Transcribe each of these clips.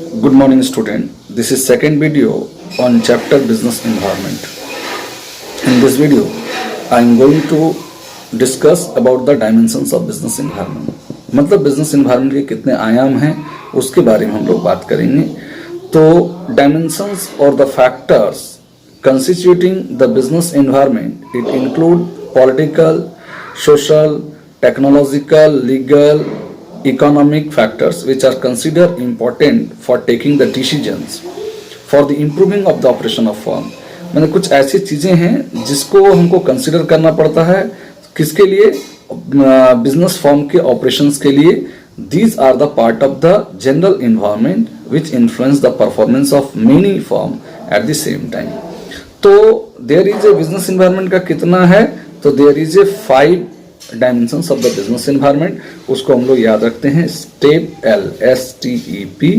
Good morning, student. This is second video on chapter business environment. In this video, I am going to discuss about the dimensions of business environment. मतलब business environment के कितने आयाम हैं उसके बारे में हम लोग बात करेंगे. तो dimensions or the factors constituting the business environment, it include political, social, technological, legal, economic factors which are considered important for taking the decisions for the improving of the operation of firm. मैंने कुछ ऐसी चीजें हैं जिसको हमको consider करना पड़ता है किसके लिए, बिजनेस फर्म के ऑपरेशंस के लिए. These are the part of the general environment which influence the performance of many firm at the same time. तो there is a business environment का कितना है, तो there is a 5 dimensions of the business environment. उसको हम लोग याद रखते हैं step L, STEP-L,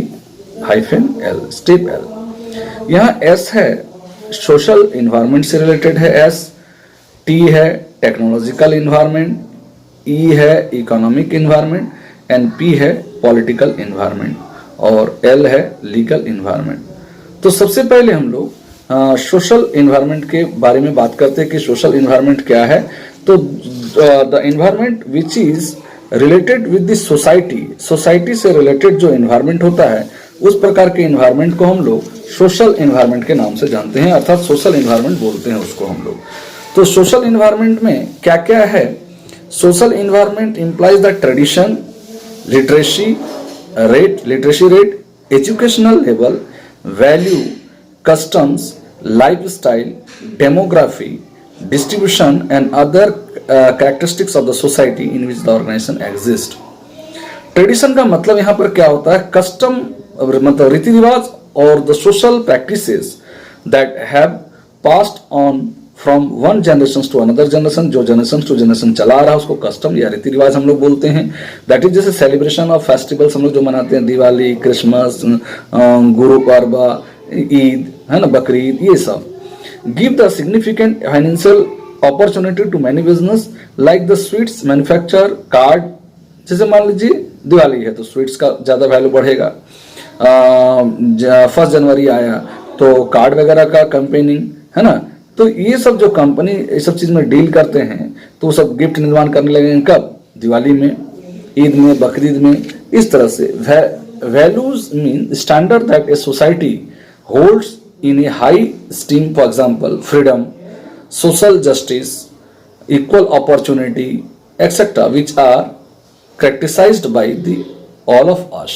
step L. यहाँ S है सोशल एनवायरनमेंट से रिलेटेड है, S. T है टेक्नोलॉजिकल एनवायरनमेंट, E है इकोनॉमिक एनवायरनमेंट एंड P है पॉलिटिकल एनवायरनमेंट और L है लीगल एनवायरनमेंट. तो सबसे पहले हम लोग सोशल एनवायरनमेंट के बारे में बात करते हैं कि सोशल एनवायरनमेंट क्या है. तो the environment which is related with the society, society से रिलेटेड जो एनवायरनमेंट होता है उस प्रकार के एनवायरनमेंट को हम लोग सोशल एनवायरनमेंट के नाम से जानते हैं, अर्थात सोशल एनवायरनमेंट बोलते हैं उसको हम लोग. तो सोशल एनवायरनमेंट में क्या क्या है? Social environment implies the tradition, literacy rate, educational level, value, customs, lifestyle, demography, distribution and other characteristics of the society in which the organization exists. Tradition का मतलब यहाँ पर क्या होता है? कस्टम मतलब रीति रिवाज और the social practices that have passed on from one generation to another generation. जो जनरेशन टू जनरेशन चला आ रहा है उसको कस्टम या रीति रिवाज हम लोग बोलते हैं. दैट इज जैसे सेलिब्रेशन ऑफ फेस्टिवल्स हम लोग जो मनाते हैं, दिवाली, क्रिसमस, गुरु पर्व, ईद है ना, बकरीद, ये सब. Give the significant financial opportunity to many business like the sweets manufacture, card. जैसे मान लीजिए दिवाली है तो स्वीट्स का ज्यादा वैल्यू बढ़ेगा. 1 जनवरी आया तो कार्ड वगैरह का कैंपेनिंग है ना. तो ये सब जो कंपनी ये सब चीज में डील करते हैं तो सब गिफ्ट निर्माण करने लगेंगे कब? दिवाली में, ईद में, बकरीद में. इस तरह से values mean standard that a society holds in a high esteem, for example freedom, social justice, equal opportunity, etc., which are characterized by the all of us.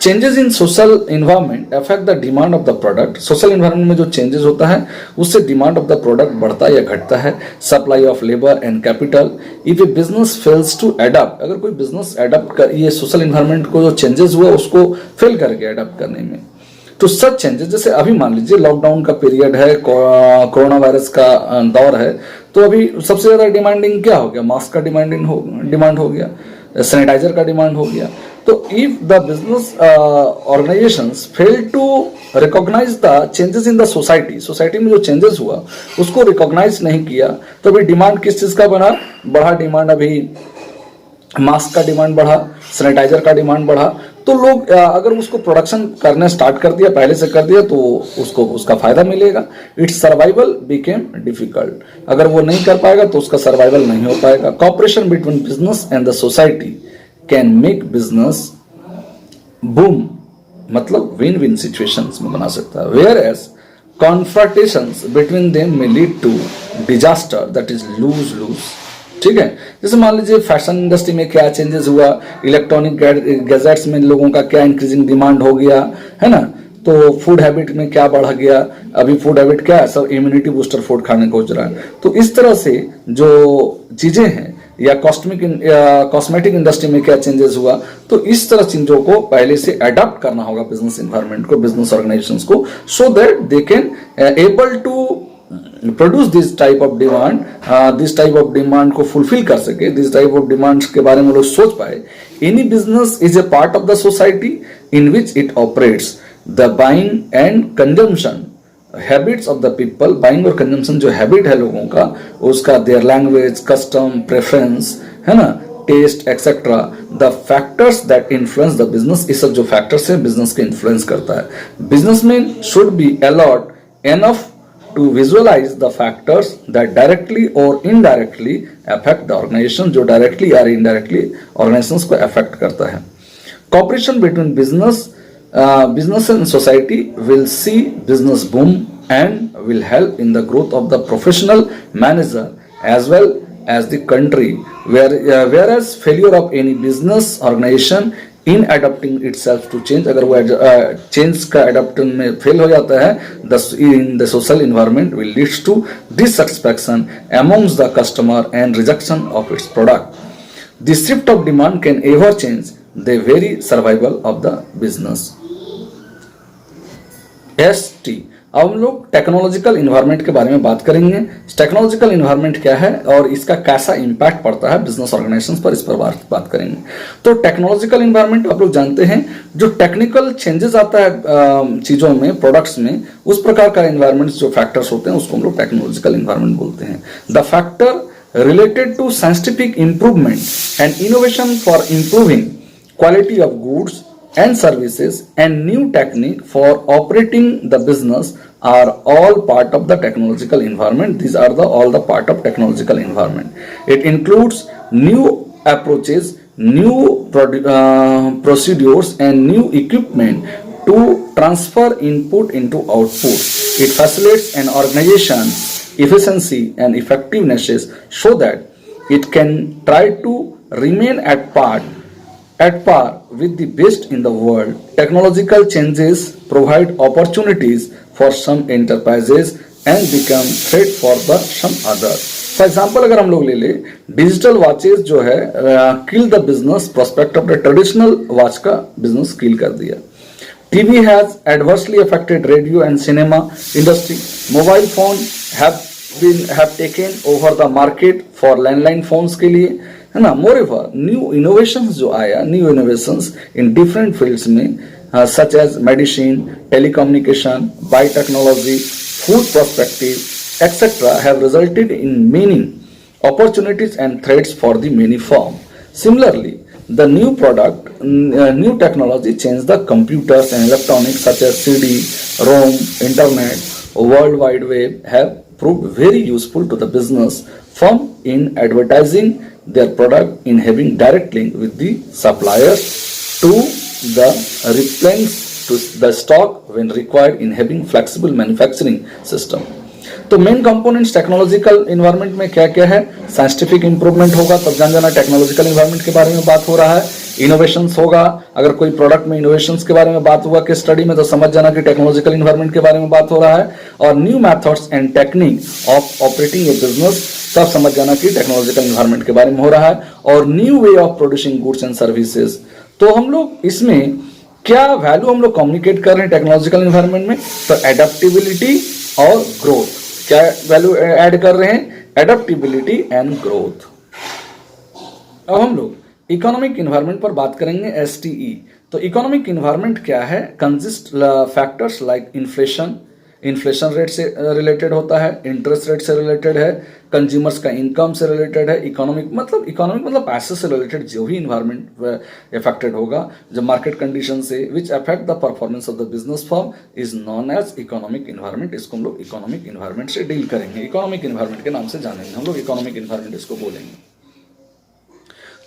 Changes in social environment affect the demand of the product. Social environment में जो changes होता है उससे demand of the product बढ़ता या घटता है. Supply of labor and capital. If a business fails to adapt, अगर कोई business adapt कर ये social environment को जो changes हुआ उसको fail करके adapt करने में, तो सच चेंजेस जैसे अभी मान लीजिए लॉकडाउन का पीरियड है, कोरोना वायरस का दौर है, तो अभी सबसे ज्यादा डिमांडिंग क्या हो गया? मास्क का डिमांड हो गया, सैनिटाइजर का डिमांड हो गया. तो if the business organisations fail to recognise the changes in the society में जो चेंजेस हुआ उसको रिकॉग्नाइज नहीं किया, तो अभी डिमांड किस चीज का बढ़ा डिमांड, अभी मास्क का डिमांड बढ़ा, सैनिटाइजर का डिमांड बढ़ा. तो लोग अगर उसको प्रोडक्शन करना स्टार्ट कर दिया, पहले से कर दिया, तो उसको उसका फायदा मिलेगा. It's survival became difficult. अगर वो नहीं कर पाएगा तो उसका सर्वाइवल नहीं हो पाएगा. Cooperation between business and the society can make business boom, मतलब विन विन सिचुएशंस में बना सकता है. Whereas confrontations between them may lead to disaster, that is lose lose. ठीक है. जैसे मान लीजिए फैशन इंडस्ट्री में क्या चेंजेस हुआ, इलेक्ट्रॉनिक गैजेट्स में लोगों का क्या इंक्रीजिंग डिमांड हो गया है ना. तो फूड हैबिट में क्या बढ़ गया, अभी फूड हैबिट क्या है, सब इम्यूनिटी बूस्टर फूड खाने को रहा है. तो इस तरह से जो चीजें हैं या कॉस्मेटिक इंडस्ट्री में क्या चेंजेस हुआ, तो इस तरह चीजों को पहले से अडॉप्ट करना होगा बिजनेस एनवायरनमेंट को, बिजनेस ऑर्गेनाइजेशंस को, so that they can able to produce this type of demand को फुलफिल कर सके, दिस टाइप ऑफ डिमांड्स के बारे में लोग सोच पाए. Any business is a part of the society in which it operates. The buying and consumption habits of the people, buying और कंजम्पशन जो हैबिट है लोगों का उसका, देयर लैंग्वेज, कस्टम, प्रेफरेंस है ना, taste etcetera the factors that influence the business, ये सब जो फैक्टर्स है बिजनेस के इन्फ्लुएंस करता है। Businessman should be allot enough to visualize the factors that directly or indirectly affect the organization, जो directly or indirectly organizations को affect करता है। Cooperation between business and society will see business boom and will help in the growth of the professional manager as well as the country, whereas failure of any business organization in adopting itself to change, अगर वो change का adoption में fail हो जाता है, in the social environment will leads to dissatisfaction amongst the customer and rejection of its product. The shift of demand can ever change the very survival of the business. ST, अब हम लोग technological environment के बारे में बात करेंगे। Technological environment क्या है और इसका कैसा इंपैक्ट पड़ता है बिजनेस ऑर्गेनाइजेशंस पर, इस पर बात करेंगे। तो टेक्नोलॉजिकल इन्वायरमेंट आप लोग जानते हैं, जो टेक्निकल चेंजेस आता है चीजों में, प्रोडक्ट्स में, उस प्रकार का इन्वायरमेंट जो फैक्टर्स होते हैं उसको हम लोग टेक्नोलॉजिकल इन्वायरमेंट बोलते हैं। The factor related to scientific improvement and innovation for improving quality of goods and services and new technique for operating the business are all part of the technological environment. These are all the part of technological environment. It includes new approaches, new procedures and new equipment to transfer input into output. It facilitates an organization's efficiency and effectiveness so that it can try to remain at par with the best in the world. Technological changes provide opportunities for some enterprises and become threat for the some other. For example, अगर हम लोग ले ले digital watches जो है kill the business prospect of the traditional watch का business किल कर दिया। TV has adversely affected radio and cinema industry. Mobile phone have taken over the market for landline phones के लिए, है ना। मोरेओवर न्यू इनोवेशंस जो आया, new innovations in different fields में such as medicine, telecommunication, biotechnology, food perspective etcetera have resulted in many opportunities and threats for the many firm. Similarly, the new technology changed the computers and electronics such as CD, ROM, Internet, World Wide Web have proved very useful to the business firm in advertising their product, in having direct link with the suppliers to the replenish to the stock when required, in having flexible manufacturing system. तो main components technological environment में क्या क्या है? Scientific improvement होगा तब जान जाना technological environment के बारे में बात हो रहा है। इनोवेशंस होगा, अगर कोई प्रोडक्ट में इनोवेशंस के बारे में बात हुआ कि स्टडी में, तो समझ जाना कि टेक्नोलॉजिकल इन्वायरमेंट के बारे में बात हो रहा है। और new methods and technique of operating A business, तब समझ जाना कि टेक्नोलॉजिकल इन्वायरमेंट के बारे में हो रहा है। और new way of producing goods and services, तो हम लोग इसमें क्या वैल्यू हम लोग कम्युनिकेट कर रहे हैं टेक्नोलॉजिकल इन्वायरमेंट में? तो एडेप्टेबिलिटी और ग्रोथ, क्या वैल्यू ऐड कर रहे हैं? Adaptability and growth. अब हम लोग इकोनॉमिक इन्वायरमेंट पर बात करेंगे, STE। तो इकोनॉमिक इन्वायरमेंट क्या है? Consist factors like inflation rate से रिलेटेड होता है, इंटरेस्ट रेट से रिलेटेड है, कंज्यूमर्स का इनकम से रिलेटेड है। इकोनॉमिक मतलब पैसे से रिलेटेड जो भी इन्वायरमेंट इफेक्टेड होगा, जो मार्केट कंडीशन से which affect the performance of the business firm is known as economic environment. इसको हम लोग इकोनॉमिक इन्वायरमेंट से डील करेंगे, इकोनॉमिक इन्वायरमेंट के नाम से जानेंगे हम लोग, इकोनॉमिक इन्वायरमेंट इसको बोलेंगे।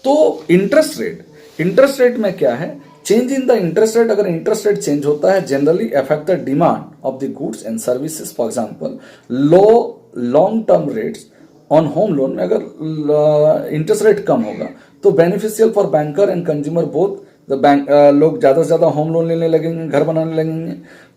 तो इंटरेस्ट रेट में क्या है? Change in the interest rate, अगर इंटरेस्ट रेट चेंज होता है generally affect the demand of the goods and services. For example, long term rates on home loan में अगर इंटरेस्ट रेट कम होगा तो beneficial for banker and consumer both. लोग ज्यादा से ज्यादा होम लोन लेने लगेंगे, घर बनाने लगेंगे,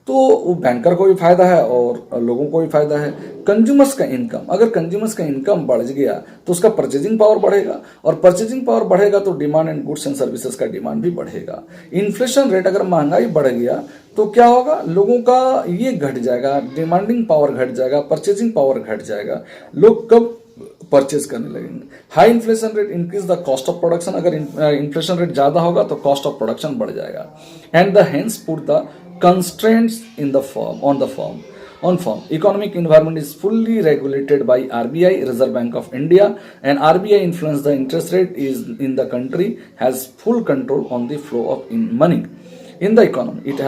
तो वो बैंकर को भी फायदा है और लोगों को भी फायदा है। कंज्यूमर्स का इनकम, अगर कंज्यूमर्स का इनकम बढ़ गया तो उसका परचेजिंग पावर बढ़ेगा, और परचेजिंग पावर बढ़ेगा तो demand and goods and services का डिमांड भी बढ़ेगा। इन्फ्लेशन रेट, अगर महंगाई बढ़ गया तो क्या होगा? लोगों का ये घट जाएगा, डिमांडिंग पावर घट जाएगा, परचेजिंग पावर घट जाएगा, लोग कब परचेज करने लगेंगे। High inflation rate increase the cost of production, अगर इन्फ्लेशन रेट ज्यादा होगा तो कॉस्ट ऑफ प्रोडक्शन बढ़ जाएगा। And the hence put the constraints in the firm on the firm। on form. Economic environment is fully regulated by RBI, Reserve Bank of India, and RBI influence the interest rate is in the country, has full control on the flow of money in the economy. It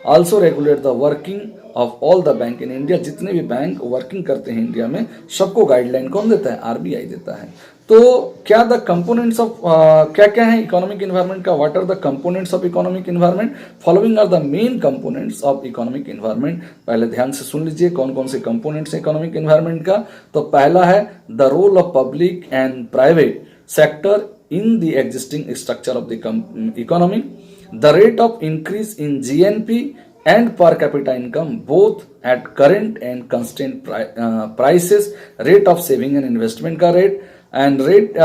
also regulate the working of all the bank in India. जितने भी bank working करते हैं India में, सबको guideline कौन देता है? RBI देता है. तो क्या द कंपोनेंट्स ऑफ क्या क्या है इकोनॉमिक इन्वायरमेंट का? What are the components of economic environment? Following are the main components of economic environment. पहले ध्यान से सुन लीजिए कौन कौन से कंपोनेंट्स हैं इकोनॉमिक इन्वायरमेंट का. तो पहला है the role of public and private sector in the existing structure of the economy, the rate of increase in GNP and per capita income both at current and constant prices, rate of saving and investment ka rate, and rate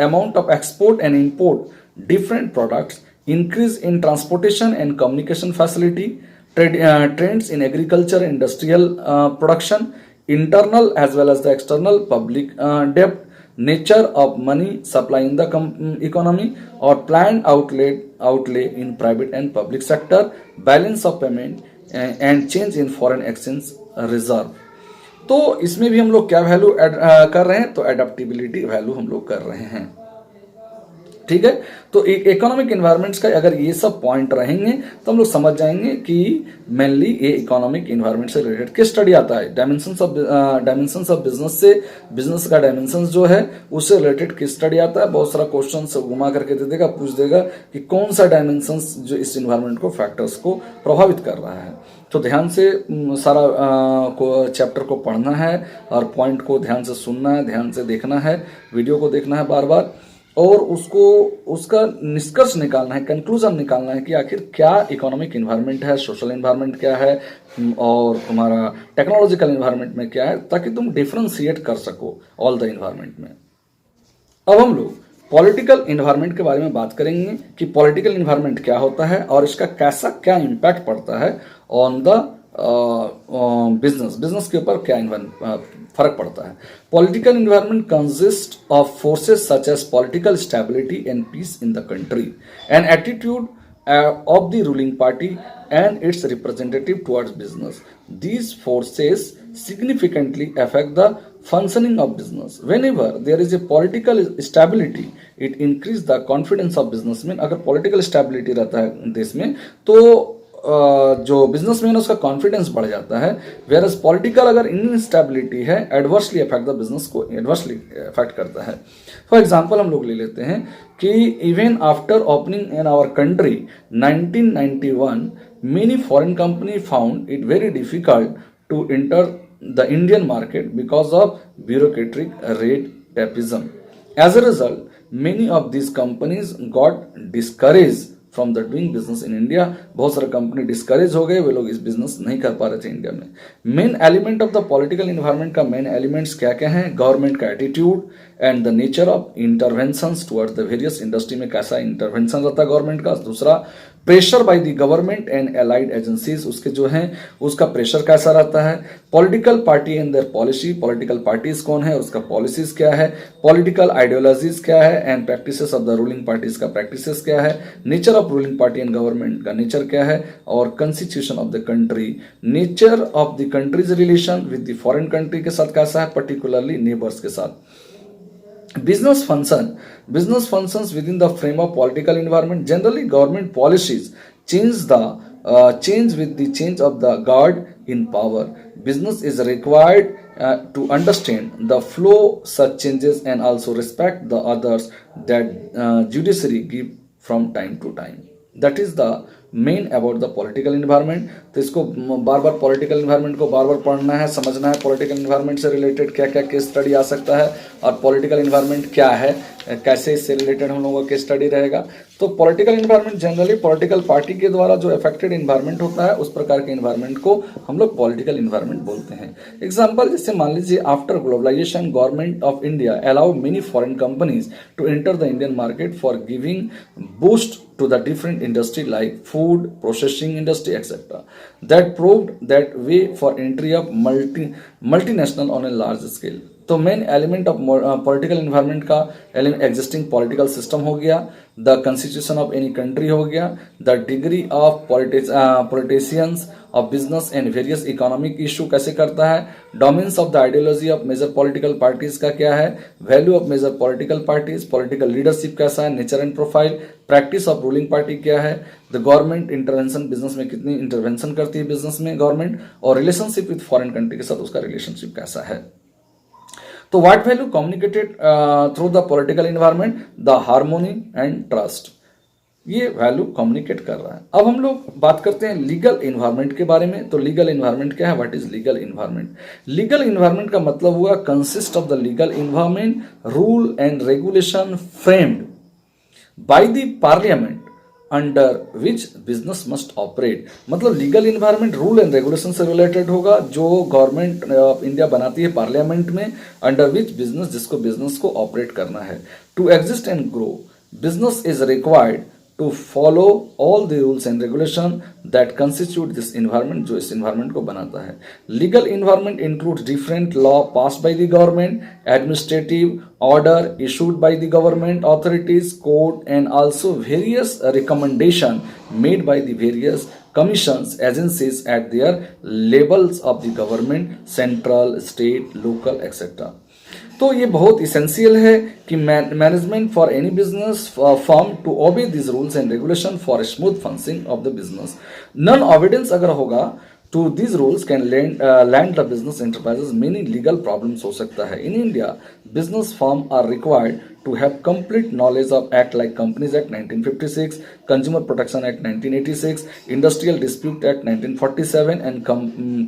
amount of export and import different products, increase in transportation and communication facility, trends in agriculture and industrial production, internal as well as the external public debt, nature of money supply in the economy, or planned outlay in private and public sector, balance of payment and change in foreign exchange reserve. तो इसमें भी हम लोग क्या value कर रहे हैं? तो एडेप्टेबिलिटी वैल्यू हम लोग कर रहे हैं. ठीक है. तो एक इकोनॉमिक इन्वायरमेंट्स का अगर ये सब पॉइंट रहेंगे तो हम लोग समझ जाएंगे कि मेनली ये इकोनॉमिक इन्वायरमेंट से रिलेटेड किस स्टडी आता है. डायमेंशंस ऑफ बिजनेस से, बिजनेस का डायमेंशंस जो है उससे रिलेटेड किस स्टडी आता है. बहुत सारा क्वेश्चन घुमा करके दे देगा, पूछ देगा कि कौन सा डायमेंशंस जो इस इन्वायरमेंट को, फैक्टर्स को प्रभावित कर रहा है. तो ध्यान से सारा चैप्टर को पढ़ना है और पॉइंट को ध्यान से सुनना है, ध्यान से देखना है, वीडियो को देखना है बार बार, और उसका निष्कर्ष निकालना है, कंक्लूजन निकालना है कि आखिर क्या इकोनॉमिक इन्वायरमेंट है, सोशल इन्वायरमेंट क्या है और तुम्हारा टेक्नोलॉजिकल इन्वायरमेंट में क्या है, ताकि तुम डिफ्रेंशिएट कर सको ऑल द इन्वायरमेंट में. अब हम लोग पॉलिटिकल इन्वायरमेंट के बारे में बात करेंगे कि पॉलिटिकल इन्वायरमेंट क्या होता है और इसका कैसा क्या इम्पैक्ट पड़ता है ऑन द बिजनेस के ऊपर क्या फर्क पड़ता है. Political environment consist of forces such as political stability and peace in the country and attitude of the ruling party and its representative towards business. These forces significantly affect the functioning of business. Whenever there is a political stability, it increases the confidence of businessmen. अगर political stability रहता है देश में तो जो businessman है उसका confidence बढ़ जाता है. वेयर एज पॉलिटिकल अगर इनस्टेबिलिटी है, एडवर्सली अफेक्ट द बिजनेस को एडवर्सली अफेक्ट करता है. फॉर एग्जांपल हम लोग ले लेते हैं कि even after opening in our country 1991 many foreign company found it very difficult to enter the Indian market because of bureaucratic red tapism. As a result many of this companies got discourage from the doing business in India. बहुत सारे company discourage हो गए, वे लोग इस business नहीं कर पा रहे थे इंडिया में. Main element of the political environment का मेन एलिमेंट्स क्या क्या हैं? गवर्नमेंट का attitude and the nature of interventions towards the various industry में कैसा इंटरवेंशन रहता है गवर्नमेंट का. दूसरा pressure by the government and allied agencies, उसके जो हैं उसका प्रेशर कैसा रहता है. Political party and their policy, political parties कौन है, उसका पॉलिसीज क्या है. पॉलिटिकल आइडियोलॉजीज क्या है and practices of the ruling parties का प्रैक्टिसेस क्या है. Nature of ruling party and government का नेचर क्या है. और constitution of the country, nature of the countries relation with the foreign country के साथ कैसा है, पर्टिकुलरली नेबर्स के साथ. Business functions within the frame of political environment. Generally, government policies change with the change of the guard in power. Business is required to understand the flow such changes and also respect the orders that judiciary give from time to time. That is the main about the political environment. तो इसको बार बार political environment को बार बार पढ़ना है, समझना है. Political environment से related क्या क्या केस स्टडी आ सकता है और पॉलिटिकल इन्वायरमेंट क्या है, कैसे इससे रिलेटेड हम लोगों का केस स्टडी रहेगा. तो political environment generally political party के द्वारा जो अफेक्टेड इन्वायरमेंट होता है उस प्रकार के इन्वायरमेंट को हम लोग पॉलिटिकल इन्वायरमेंट बोलते हैं. एग्जाम्पल जैसे मान लीजिए after globalisation government of India allow many foreign companies to enter the Indian market for giving boost to the different industry like food, processing industry, etc. That proved that way for entry of multinational on a large scale. तो main element of political environment का existing political system हो गया, the constitution of any country हो गया, the degree of politicians of business and various economic issue कैसे करता है, domains of the ideology of major political parties का क्या है, value of major political parties, political leadership कैसा है, nature and profile, practice of ruling party क्या है, द गवर्नमेंट इंटरवेंशन, बिजनेस में कितनी इंटरवेंशन करती है बिजनेस में गवर्नमेंट, और रिलेशनशिप विद फॉरेन कंट्री के साथ उसका रिलेशनशिप कैसा है। तो what value communicated through the political environment, the harmony and trust, ये वैल्यू कम्युनिकेट कर रहा है। अब हम लोग बात करते हैं लीगल इन्वायरमेंट के बारे में। तो लीगल इन्वायरमेंट क्या है, what is legal environment? Legal environment का मतलब हुआ consist of the legal environment, rule and regulation framed by the parliament under which business must operate. मतलब legal environment rule and regulation से रिलेटेड होगा जो government of India बनाती है parliament में, अंडर विच बिजनेस, जिसको बिजनेस को operate करना है। To exist and grow business is required to follow all the rules and regulation that constitute this environment, जो इस environment को बनाता है। Legal environment includes different law passed by the government, administrative order issued by the government authorities, court, and also various recommendation made by the various commissions, agencies at their levels of the government, central, state, local, etc. तो ये बहुत essential है कि management for any business firm to obey this rules and regulation for smooth functioning of the business. Non obedience अगर होगा to this rules can land the business enterprises many legal problems हो सकता है। In India business firm are required to have complete knowledge of Act like Companies Act 1956, Consumer Protection Act 1986, Industrial Dispute Act 1947, and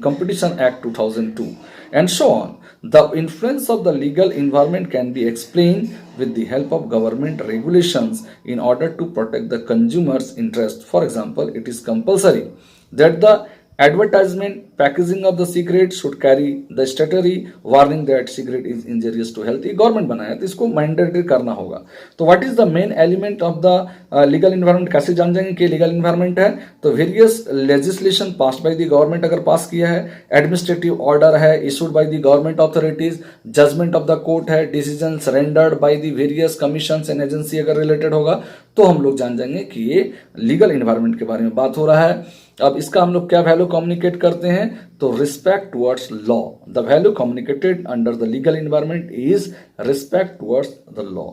Competition Act 2002, and so on. The influence of the legal environment can be explained with the help of government regulations in order to protect the consumer's interest. For example, it is compulsory that the advertisement packaging of the cigarette should carry the statutory warning that cigarette is injurious to health। ये government बनाया तो इसको mandatory करना होगा। तो what is the main element of the legal environment, कैसे जान जाएंगे कि लीगल इन्वायरमेंट है? तो various legislation passed by the government अगर पास किया है, एडमिनिस्ट्रेटिव ऑर्डर है issued by the government authorities, judgement of the court है, decision rendered by the various commission and agency अगर रिलेटेड होगा तो हम लोग जान जाएंगे कि ये लीगल इन्वायरमेंट के बारे में बात हो रहा है। अब इसका हम लोग क्या वैल्यू कम्युनिकेट करते हैं? तो respect towards law. The value communicated under the legal environment is respect towards the law.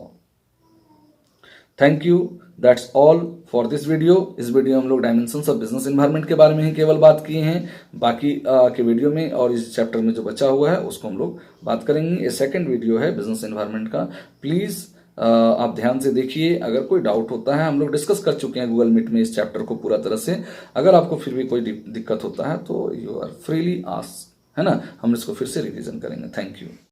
Thank you, that's all for this video. इस वीडियो में हम लोग डायमेंशंस ऑफ बिजनेस इन्वायरमेंट के बारे में ही केवल बात किए हैं। बाकी के वीडियो में और इस चैप्टर में जो बचा हुआ है उसको हम लोग बात करेंगे। ये सेकंड वीडियो है बिजनेस इन्वायरमेंट का। प्लीज आप ध्यान से देखिए। अगर कोई डाउट होता है, हम लोग डिस्कस कर चुके हैं गूगल मीट में इस चैप्टर को पूरा तरह से। अगर आपको फिर भी कोई दिक्कत होता है तो यू आर फ्रीली आस्क, है ना, हम इसको फिर से रिवीजन करेंगे। Thank you.